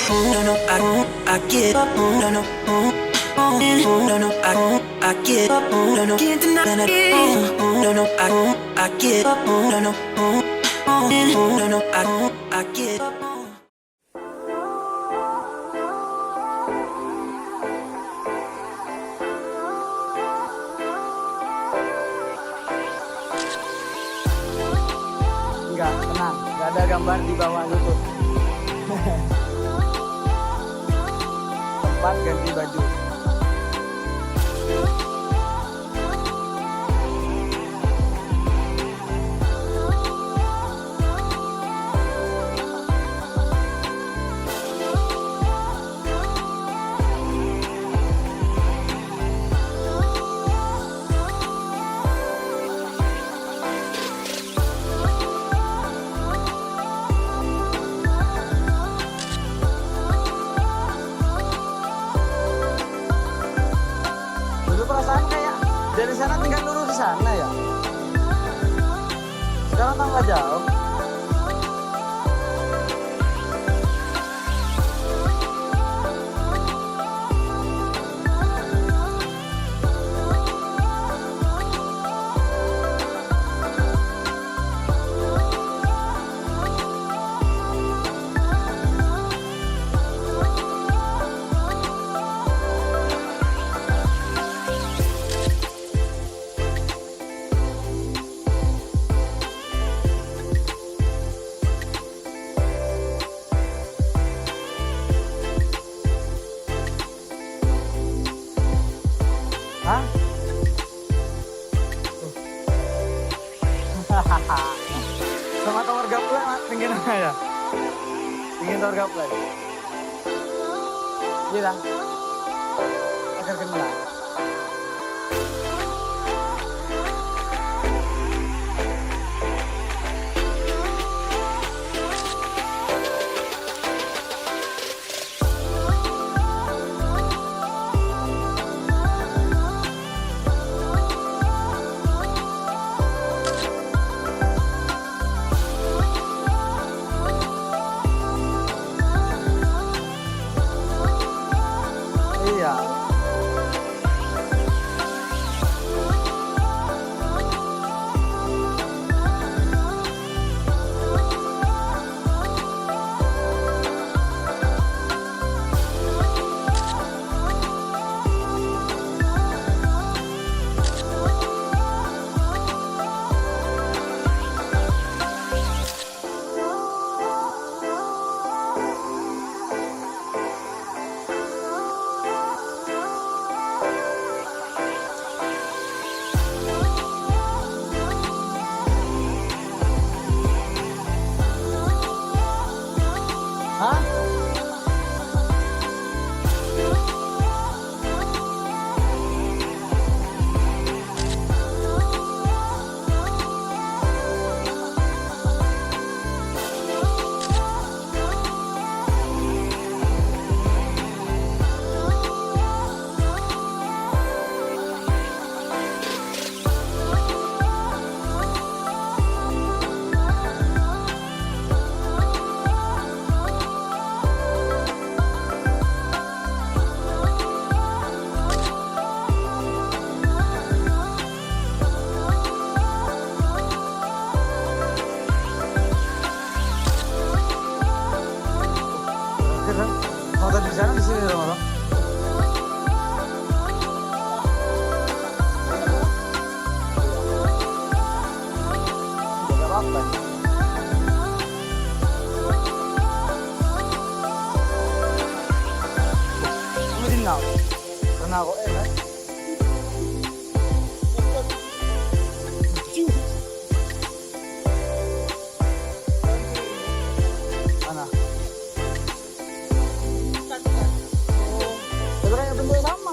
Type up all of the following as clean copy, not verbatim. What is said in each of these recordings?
No, no, I give up. No, no, no, no, I give up. No, no, can't deny it. No, no, I give up. No, no, no, no, I give up. Enggak, tenang, enggak ada gambar di bawah lutut. Tempat ganti baju. Dulu perasaan kayak dari sana tinggal lurus ke sana ya. Sekarang tambah jauh. Hah? Sama tower gaplek tinggi nama ya? Tinggi tower gaplek. Iya lah. Agar kenal. Iya. Hah? Hotel di sana di sini dong, Bang. Enggak apa-apa. Kamu tinggal. Karena aku enak. Mana? Sebenarnya bentuknya sama.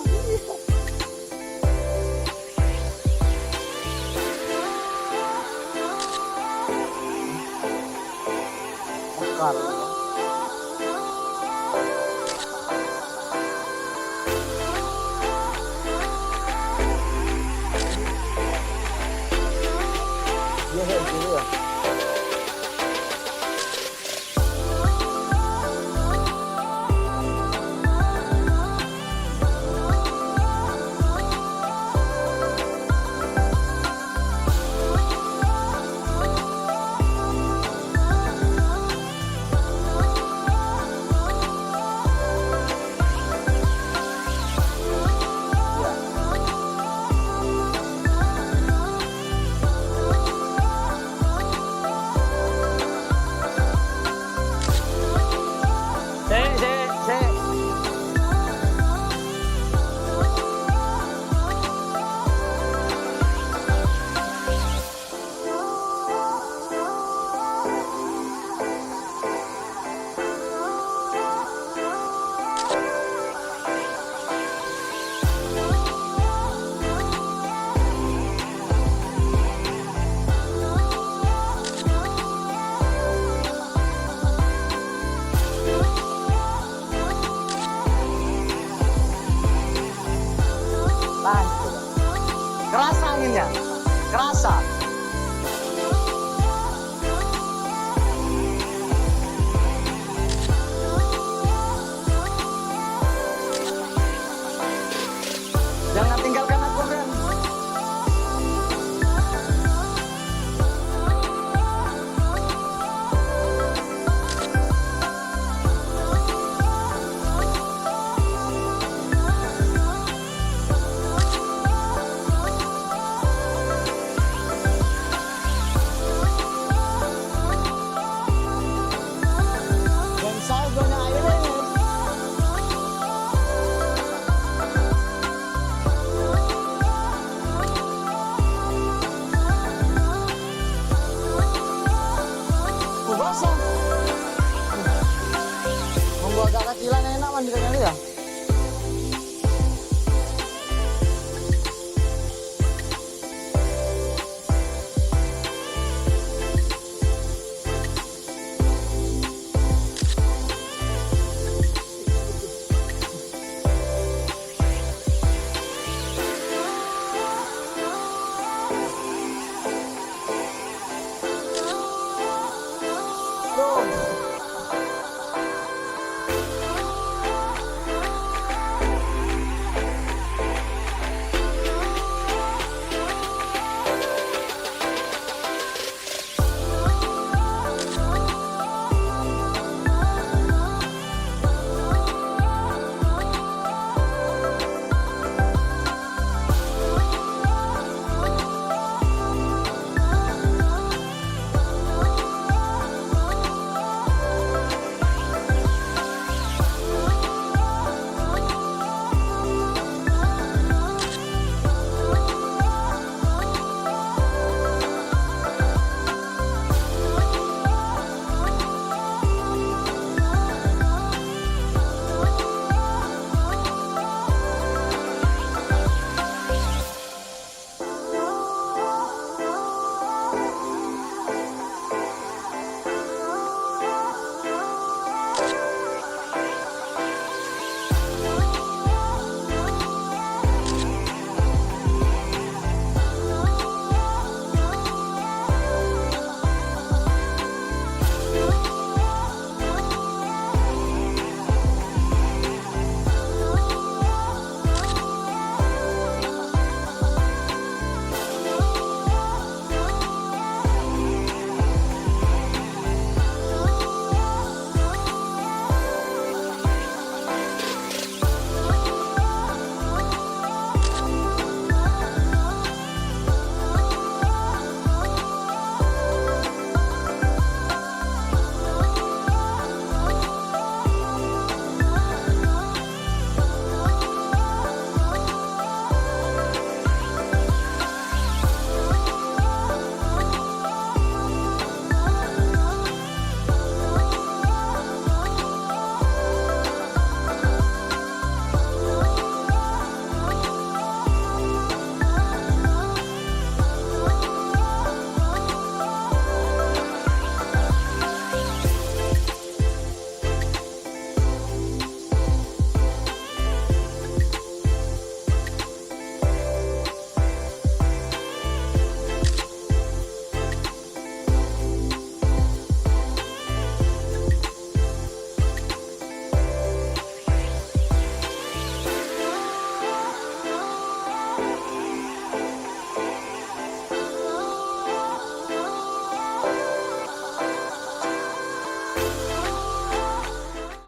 Mekar. hatinya. Kerasa. Jangan tinggalkan aku, Ren. Dan saldonya airnya. Basah. Mau agak kecilan enak mandikannya ya.